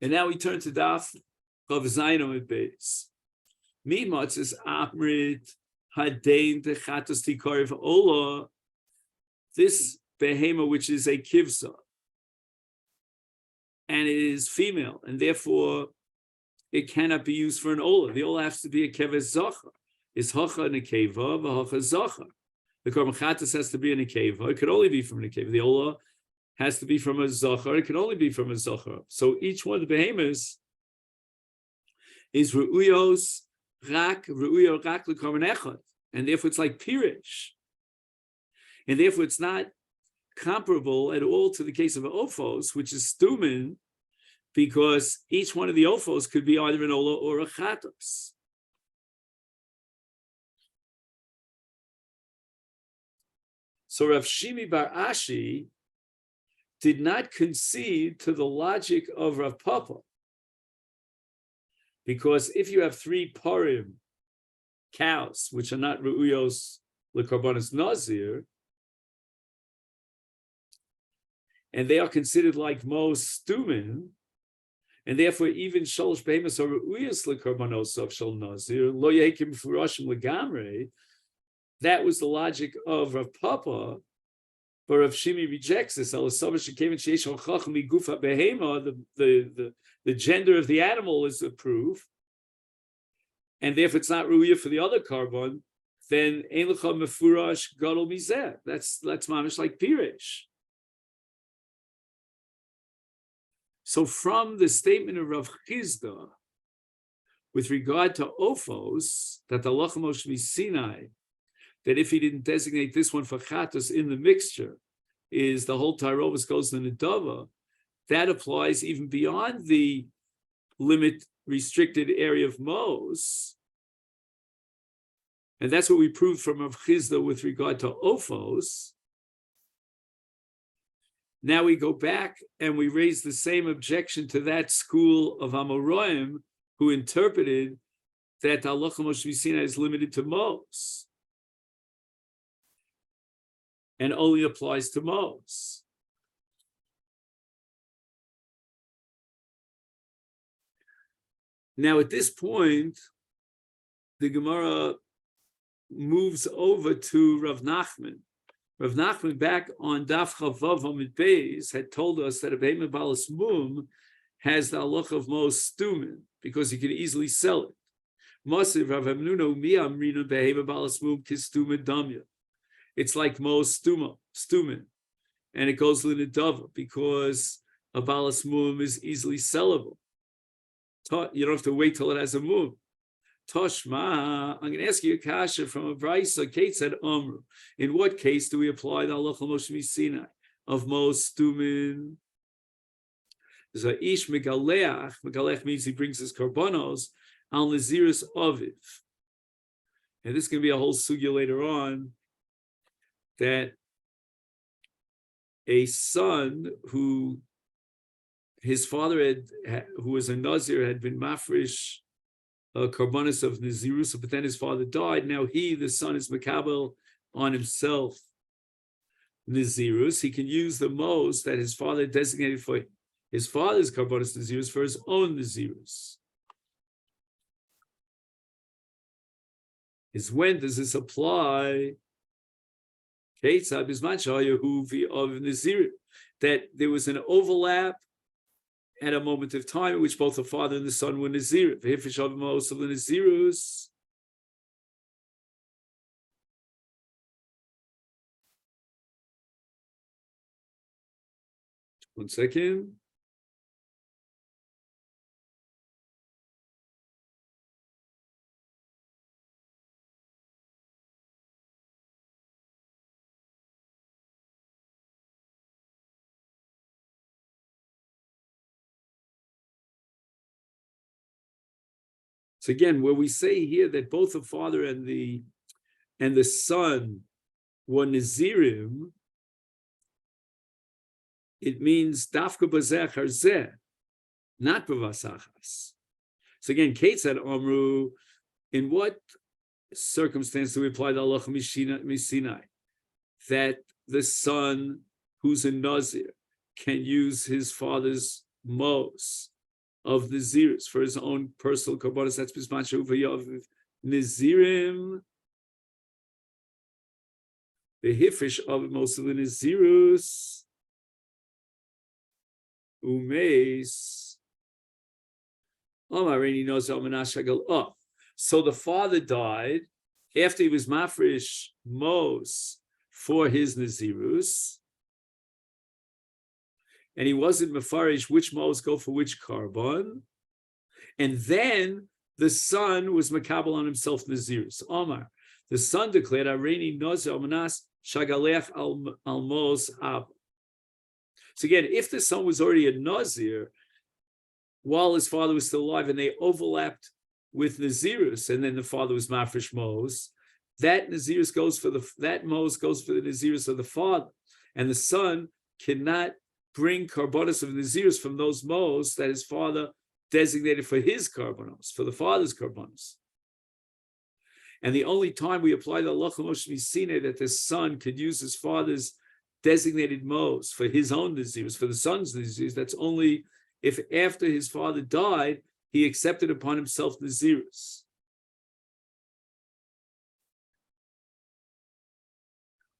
And now we turn to Daf of Zainam Beis. Mimotz is Amrit Hadein Techatos Tikariv Ola. This behema, which is a kivsa, and it is female, and therefore it cannot be used for an ola. The ola has to be a keves zachar. Is hacha and a keva, v'hacha zachar. The korban chatas has to be in a keva. It could only be from a keva. The ola has to be from a zachar. It can only be from a zachar. So each one of the behemoths is ru'uyos rak l'korban echad, and therefore it's like pirish, and therefore it's not comparable at all to the case of an ophos, which is stumin, because each one of the ophos could be either an ola or a chatos. So Rav Shimi Bar Ashi did not concede to the logic of Rav Papa, because if you have 3 parim, cows, which are not ru'uyos l'karbanos nazir, and they are considered like most stumin, and therefore even shalosh behemoths are ru'uyos l'karbanos of shal nazir, lo yekim furashim legamre. That was the logic of Rav Papa, but Rav Shimi rejects this. The gender of the animal is the proof, and therefore it's not ru'uyah for the other carbon. Then ein lecha mefurash gadol mizeh. That's mamish like pirish. So from the statement of Rav Chizda with regard to ophos, that the halacha Moshe Sinai, that if he didn't designate this one for chatos in the mixture, is the whole tyrovus goes to the nedava, that applies even beyond the limit restricted area of mos. And that's what we proved from Rav Chizda with regard to ophos. Now we go back and we raise the same objection to that school of Amoraim who interpreted that halacha Moshe Sinai is limited to mos and only applies to mos. Now at this point, the Gemara moves over to Rav Nachman. Rav Nachman, back on Daf Chavav Amid Beis, had told us that a behemoth balas mum has the halacha of mos stumin because you can easily sell it. Masechet Rav Hamnuna mi amrina behemoth balas mum kistumin damya. It's like mos stumin, and it goes to the nedava because a balas mum is easily sellable. You don't have to wait till it has a mum. Toshma, I'm going to ask you a kasha from a brayso. Kate said, Amru. In what case do we apply the halacha Moshe Sinai of mos stumin? So ish megaleach. Megaleach means he brings his karbanos al naziris aviv. And this can be a whole sugya later on, that a son who his father who was a Nazir, had been mafresh karbanos of Nazirus, but then his father died. Now he, the son, is makabel on himself Nazirus. He can use the mos that his father designated for his father's karbanos Nazirus for his own Nazirus. Is when does this apply? That there was an overlap at a moment of time in which both the father and the son were Nazir. One second. So again, where we say here that both the father and the son were Nazirim, it means dafka b'zeh harzeh, not b'vasachas. So again, Kate said, Amru, in what circumstance do we apply the halacha Sinai? That the son who's a Nazir can use his father's mos of Nazirus for his own personal korbanos. That's bisman shehu Nazirim. The hifish of most of the Nazirus umeis. Oh, so the father died after he was mafresh mos for his Nazirus, and he wasn't mafarish which mos go for which carbon, and then the son was makabel on himself Nazirus. Omar, the son declared, "Areini Nazir Amanas Shagalech al mos ab." So again, if the son was already a Nazir while his father was still alive, and they overlapped with Nazirus, and then the father was mafresh mos, that Nazirus goes for that mos goes for the Nazirus of the father, and the son cannot bring karbonos of Nazirus from those mos that his father designated for his karbonos, for the father's karbonos. And the only time we apply the halacha Moshe Misine that the son could use his father's designated mos for his own Nazirus, for the son's Nazirus, that's only if after his father died, he accepted upon himself Nazirus.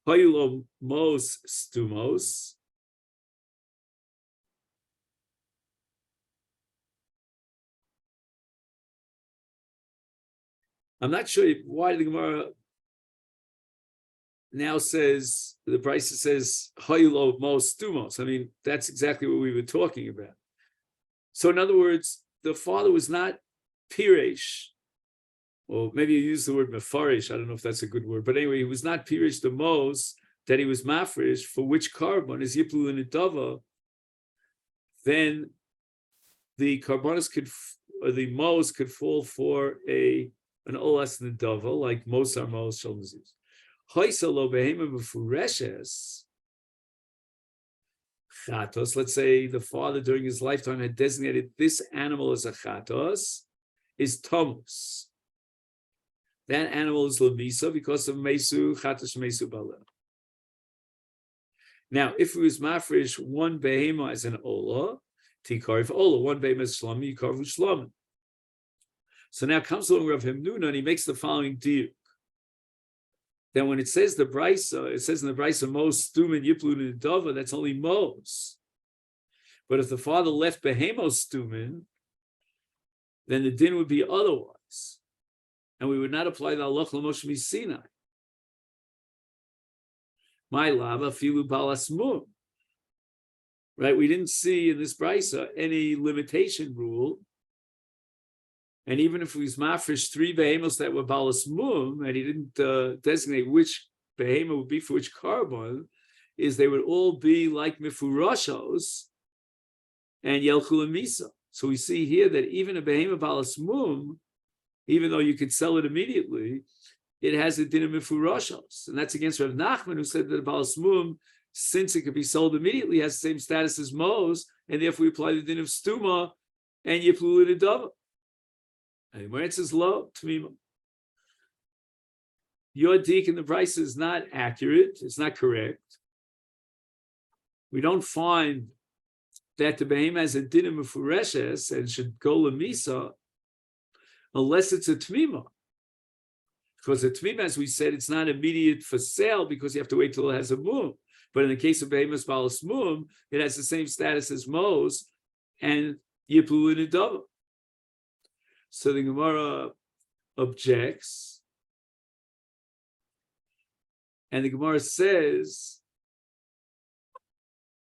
Hayulo mos stumos. I'm not sure why the Gemara now says, the Brisa says, Hayulo mos stumos. I mean, that's exactly what we were talking about. So in other words, the father was not piresh, or maybe you use the word mefarish, I don't know if that's a good word, but anyway, he was not piresh the mos that he was mafresh for which carbon is yiplu and idava, then the carbonis could, or the mos could fall for an olas nidava, like mos are mos shel nazirus. Hoysalo behema mefureshes. Chatos, let's say the father during his lifetime had designated this animal as a chatos, is tamus. That animal is lamisa because of mesu, chatos mesu bala. Now, if it was mafresh one behema as an ola, tikarif ola, one behema as shlami, yikarvu shlamim. So now comes along Rav Himnuna and he makes the following deal. Then when it says the Brisa, it says in the Brisa, Mos Stumin Yiplu Nidava, that's only Mos. But if the father left Behemos Stumin, then the din would be otherwise. And we would not apply the Halach L'Moshe Misinai. My lava filu balas mum. Right? We didn't see in this Brisa any limitation rule. And even if it was mafresh 3 behemos that were balas mum, and he didn't designate which behema would be for which carbon, is they would all be like mifurashos and yelchu lemisa. So we see here that even a behema balas mum, even though you could sell it immediately, it has a din of mifurashos, and that's against Rav Nachman, who said that a balas mum, since it could be sold immediately, has the same status as mos, and therefore we apply the din of stuma and yiplu l'nidava. And where it says lo, tmima. Your dik in the price is not accurate, it's not correct. We don't find that the behema has a din of mefureshes and should go lemisa unless it's a tmima. Because a tmima, as we said, it's not immediate for sale because you have to wait till it has a mum. But in the case of behemas balas mum, it has the same status as mos and yiplu l'nidava. So the Gemara objects, and the Gemara says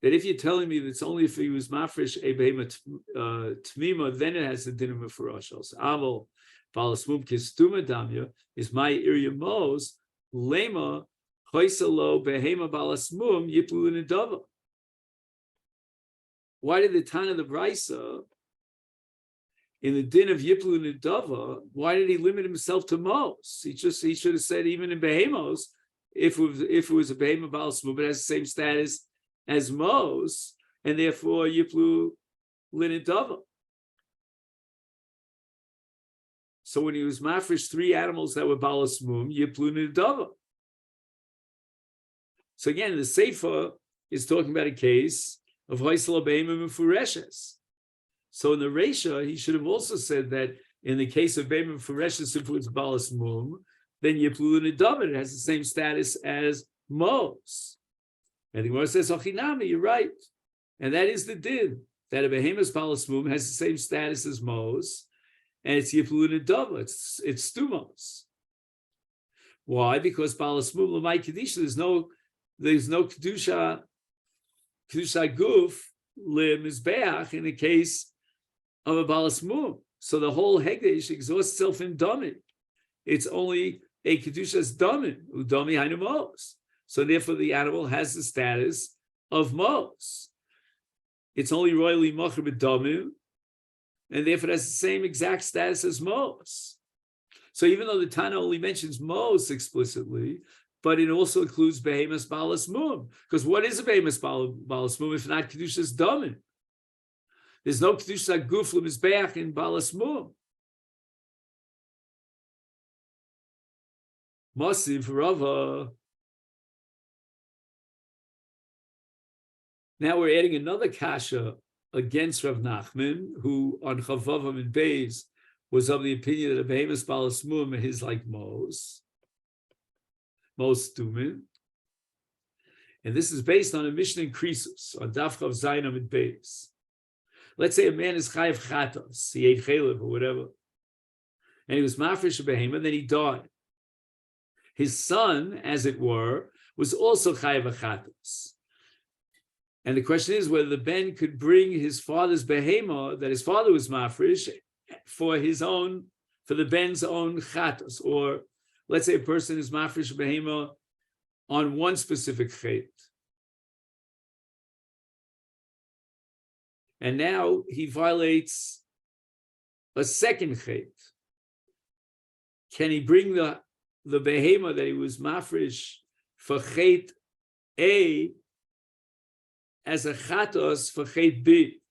that if you're telling me that it's only if he was mafresh a behema tmima, then it has the din of mefuroshos. Aval balas mum kistuma damya is my irya mos lema hoysalo behema balas mum yiplu l'nidava. Why did the Tana of the Brisa in the din of Yiplu Nidava, why did he limit himself to mos? He should have said even in behemos, if it was a behema balas mum, it has the same status as mos, and therefore Yiplu Nidava. So when he was mafresh 3 animals that were balas mum, Yiplu Nidava. So again, the Seifa is talking about a case of Hoysala behema mefureshes. So in the Reisha, he should have also said that in the case of Beimim Fureshes, if it was Balas Mum, then Yiplu Nedavit, it has the same status as Mos. And the Gemara says, Ochinami, you're right. And that is the din, that a Behemoth Balas Mum has the same status as Mos, and it's Yiplu Nedavit, it's Stumos. Why? Because Balas Mum, Lamai Kedisha, there's no Kedusha Guf, Mizbeach in the case of a Balas Mum. So the whole Hegdesh exhausts itself in Domim. It's only a Kedusha's Domim, Udomi Hainu Mos. So therefore the animal has the status of Mos. It's only royally Mocher B'Domim, and therefore it has the same exact status as Mos. So even though the Tana only mentions Mos explicitly, but it also includes Behemoth Balas Mum. Because what is a Behemoth Balas Mum if not Kedusha's Domim? There's no Kedusha Guf L'Mizbeach in Balas Mum. Masiv Rava. Now we're adding another kasha against Rav Nachman, who on Chavavam and Beis was of the opinion that a Behemoth Balas Mum is like Mos Dumin. And this is based on a Mishnah in Krisus, on Daf Chav Zayin and Beis. Let's say a man is chayav chatos, he ate chalev or whatever, and he was mafresh a behemoth, then he died. His son, as it were, was also chayav chatos. And the question is whether the ben could bring his father's behemoth that his father was mafresh for the ben's own chatos, or let's say a person is mafresh a behemoth on one specific chet. And now he violates a second chet. Can he bring the behemoth that he was mafresh for chet A as a chatos for chet B?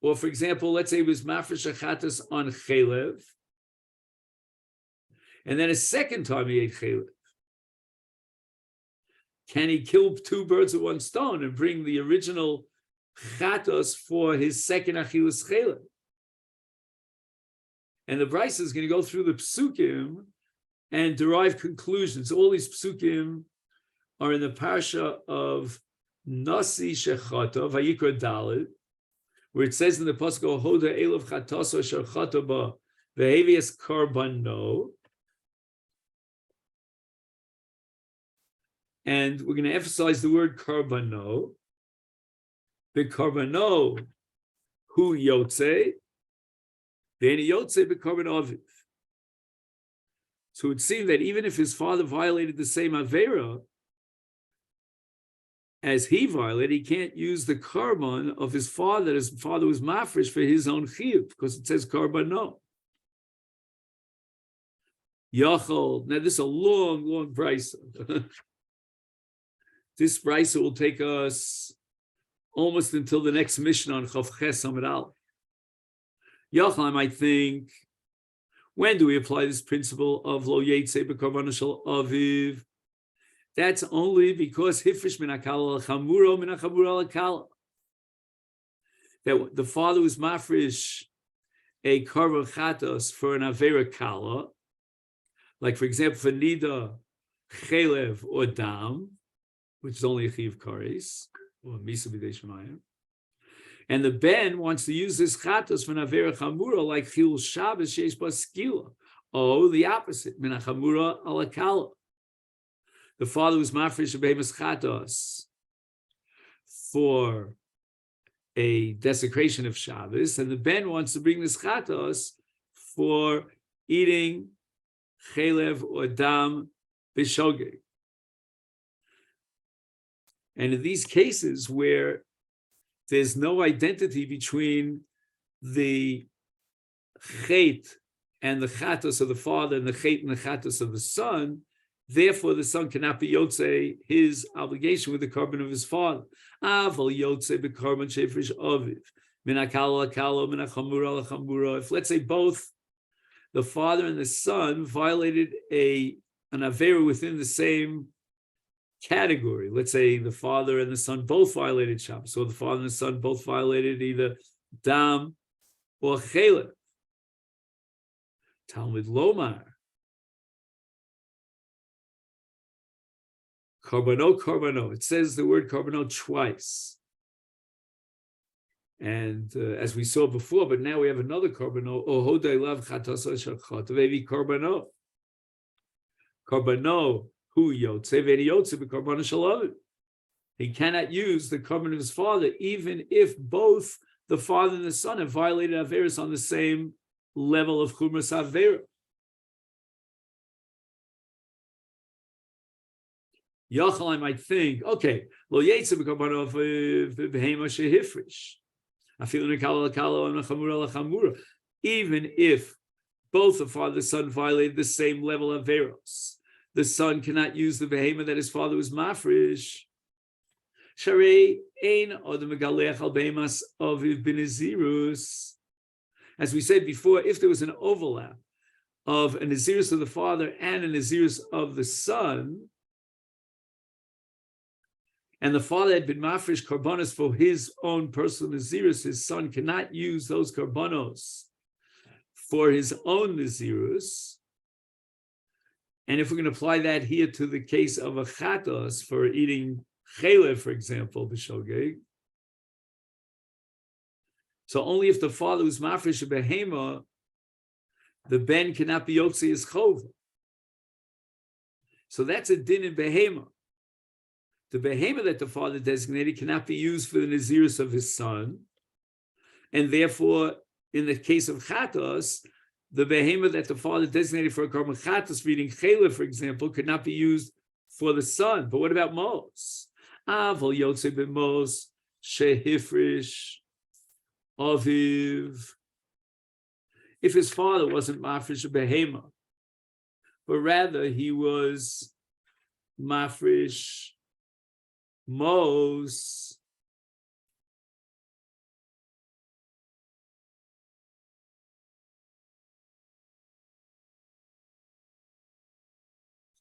Or for example, let's say he was mafresh a chatos on chalev, and then a second time he ate chalev. Can he kill two birds with one stone and bring the original chatos for his second achilus chalev? And the Brisa is going to go through the psukim and derive conclusions. All these psukim are in the parsha of Nasi Shechata, Vayikra Dalet, where it says in the pasuk, Hoda Elov Chatoso Shechata Ba Vehevias Karbano. And we're going to emphasize the word karbano. The karbano hu yotze, then yotze be karban aviv. So it would seem that even if his father violated the same avera as he violated, he can't use the karban of his father, that his father was mafresh for his own chiyuv, because it says karbano. Yachol. Now this is a long, long brisa. This brisa will take us almost until the next mission on Chav Ches Amud Aleph. Yachal, I might think, when do we apply this principle of lo yetze b'karban shel aviv? That's only because hifrish min hakala l'chamuro min hachamura l'kala. That the father was mafresh a karban chatos for an avera kala, like for example for nida, chalev, or dam, which is only a chiv kares, or misa b'dei shemayim. And the ben wants to use this chatos for an avera chamura, like chil Shabbos sheish ba skila. Oh, the opposite, min hachamura alakala. The father was mafresh a behemoth chatos for a desecration of Shabbos, and the ben wants to bring this chatos for eating chalev or dam b'shogeg. And in these cases where there's no identity between the chet and the chatos of the father and the chet and the chatos of the son, therefore the son cannot be yotze his obligation with the carbon of his father. Aval yotze b'karban shefrish aviv min hakala l'kala min hachamura l'chamura. If let's say both the father and the son violated an avera within the same category. Let's say the father and the son both violated Shabbos. So the father and the son both violated either dam or chelev. Talmud Lomar. Karbano. It says the word karbano twice. And as we saw before, but now we have another karbano. Ohodai lav chatasa shachot vevi karbano. Karbano hu yotze vedi yotze b'karbano shalav. He cannot use the carbon of his father, even if both the father and the son have violated averos on the same level of chumras avera. Yachal, I might think, okay, lo yetze b'karbano v'behema shehifrish. Even if both the father and the son violated the same level of averos, the son cannot use the behema that his father was mafresh. As we said before, if there was an overlap of a nazirus of the father and a nazirus of the son, and the father had been mafresh karbanos for his own personal nazirus, his son cannot use those karbanos for his own nazirus. And if we're going to apply that here to the case of a chatos for eating chelev, for example, b'shogeg, so only if the father was mafresh a behema, the ben cannot be yotzi his chova. So that's a din in behema. The behema that the father designated cannot be used for the nazirus of his son, and therefore, in the case of chatos, the behema that the father designated for a karban chatos, reading chelev, for example, could not be used for the son. But what about mos? Avol yotze b'mos shehifrish aviv. If his father wasn't mafresh a behema, but rather he was mafresh mos,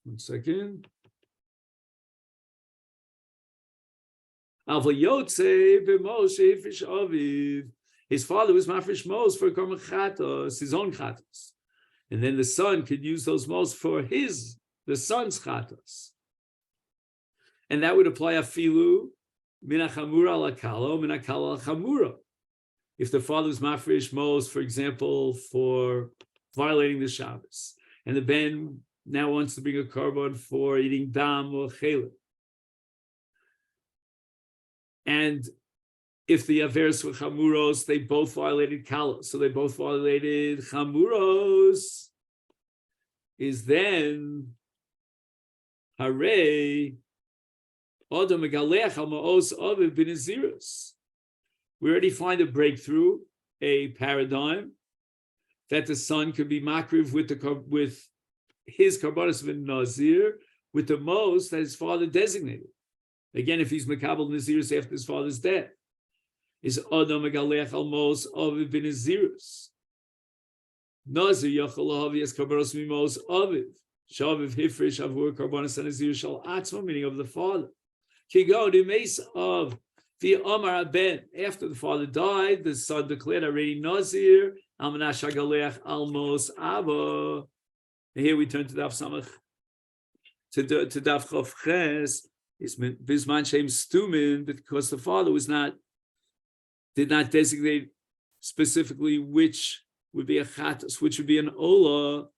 one second. His father was mafresh mos for karban chatos, his own chatos, and then the son could use those mos for the son's chatos, and that would apply afilu min hachamura al hakalo, min hakalo al chamura. If the father was mafresh mos, for example, for violating the Shabbos, and the ben now wants to bring a korban for eating dam or chelev. And if the averos were chamuros, they both violated kalos, so they both violated chamuros, is then hare odom megalech al ma'os aviv b'nazirus. We already find a breakthrough, a paradigm that the son could be makriv with his karbanos of a nazir with the mos that his father designated. Again, if he's makabel nazirus after his father's death, is adam megalech al mos aviv b'nazirus. Nazir yachal lahavi as karbanos mimos aviv shaviv hifresh avur karbanos nazir shal atzma, meaning of the father. Kigo the mace of the Amar Ben. After the father died, the son declared already Nazir al manash hagalech al mos ava. And here we turn to Daf Samach, to Daf Chof Ches, is Bisman Shem Stumin, because the father did not designate specifically which would be a chatas, which would be an ola.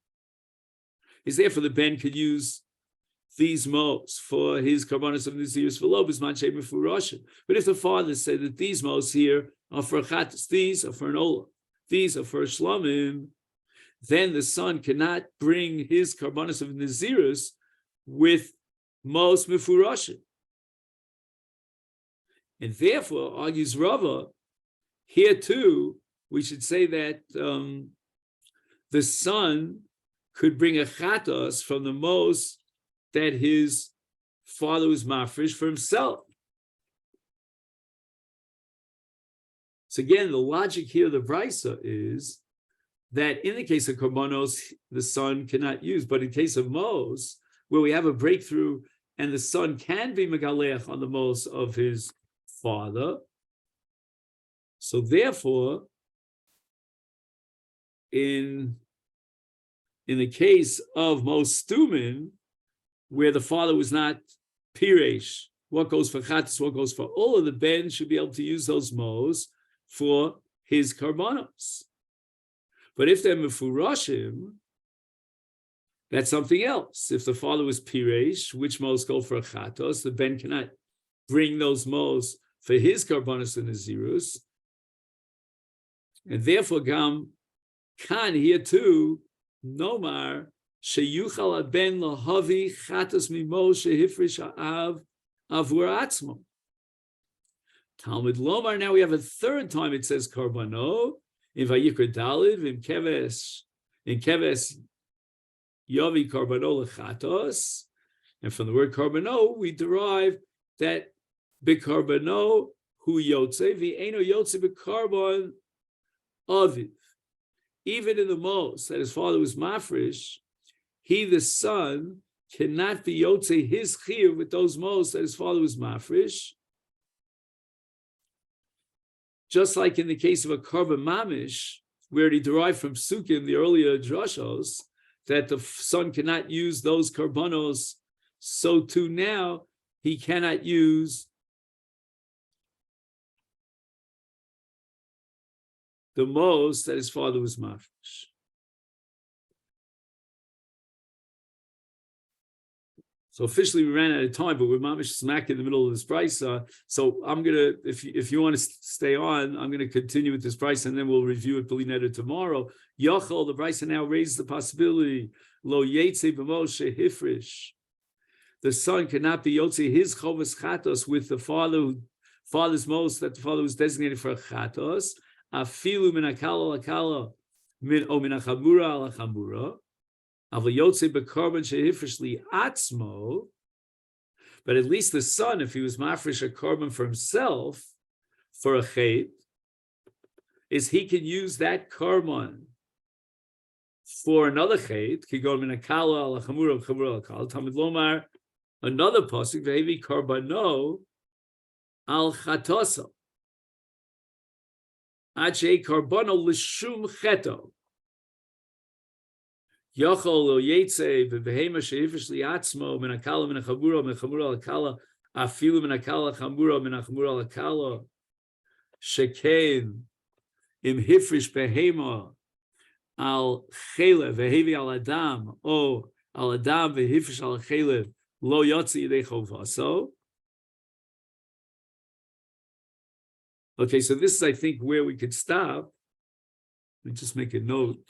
Is therefore the ben could use these mos for his karbanos of nazirus v'lo Bisman Shem Mefurashim. But if the father said that these mos here are for a chatas, these are for an ola, these are for a shlamim, then the son cannot bring his karbanos of nazirus with mos mefurashim. And therefore, argues Rava, here too, we should say that the son could bring a chatos from the mos that his father was mafresh for himself. So again, the logic here of the Brisa is that in the case of karbanos, the son cannot use, but in case of mos, where we have a breakthrough and the son can be megalech on the mos of his father. So therefore, in the case of mos stumin, where the father was not piresh, what goes for chatas, what goes for all of the ben should be able to use those mos for his karbanos. But if they're mefurashim, that's something else. If the father was piresh, which mos go for chatos, the ben cannot bring those mos for his karbanos and nazirus, and therefore gam kan here too nomar sheyuchal ben lahavi chatos mimos shehifrish ha'av avur atzmo. Talmud lomar. Now we have a third time it says karbano in Vayikra Dalid in keves yavi karbano lechatos, and from the word karbano we derive that bikarbano hu yotze v'eino yotze bikarbon aviv. Even in the mos that his father was mafresh, he the son cannot be yotze his chiyuv with those mos that his father was mafresh. Just like in the case of a karban mamish, where he derived from Sukkim, the earlier drashos, that the son cannot use those karbanos, so too now he cannot use the mos that his father was mafresh. So officially we ran out of time, but we're mamish smack in the middle of this price. So I'm gonna, if you want to stay on, I'm gonna continue with this price, and then we'll review it B'li tomorrow. Yachol, the price now raises the possibility lo yetze b'moshe hifrish. The son cannot be yotze his chovas chatos with the father's mos that the father was designated for chatos. Afilu min akala lakala min o min achamura ala chamura. But at least the son, if he was mafresh a korban for himself, for a chet, is he can use that korban for another chet. Another pasuk ve'evi karbano al chatoso ad karbano l'shum cheto. Yochol yetze v'behema she'ifish liatzmo min akala min achamura alakala afilu min akala chamura min achamura alakala sheken im hifrish behema al chelev vehevi al adam o al adam vehifrish al chelev lo yotzi yidei chovaso. Okay, so this is, I think, where we could stop. Let me just make a note.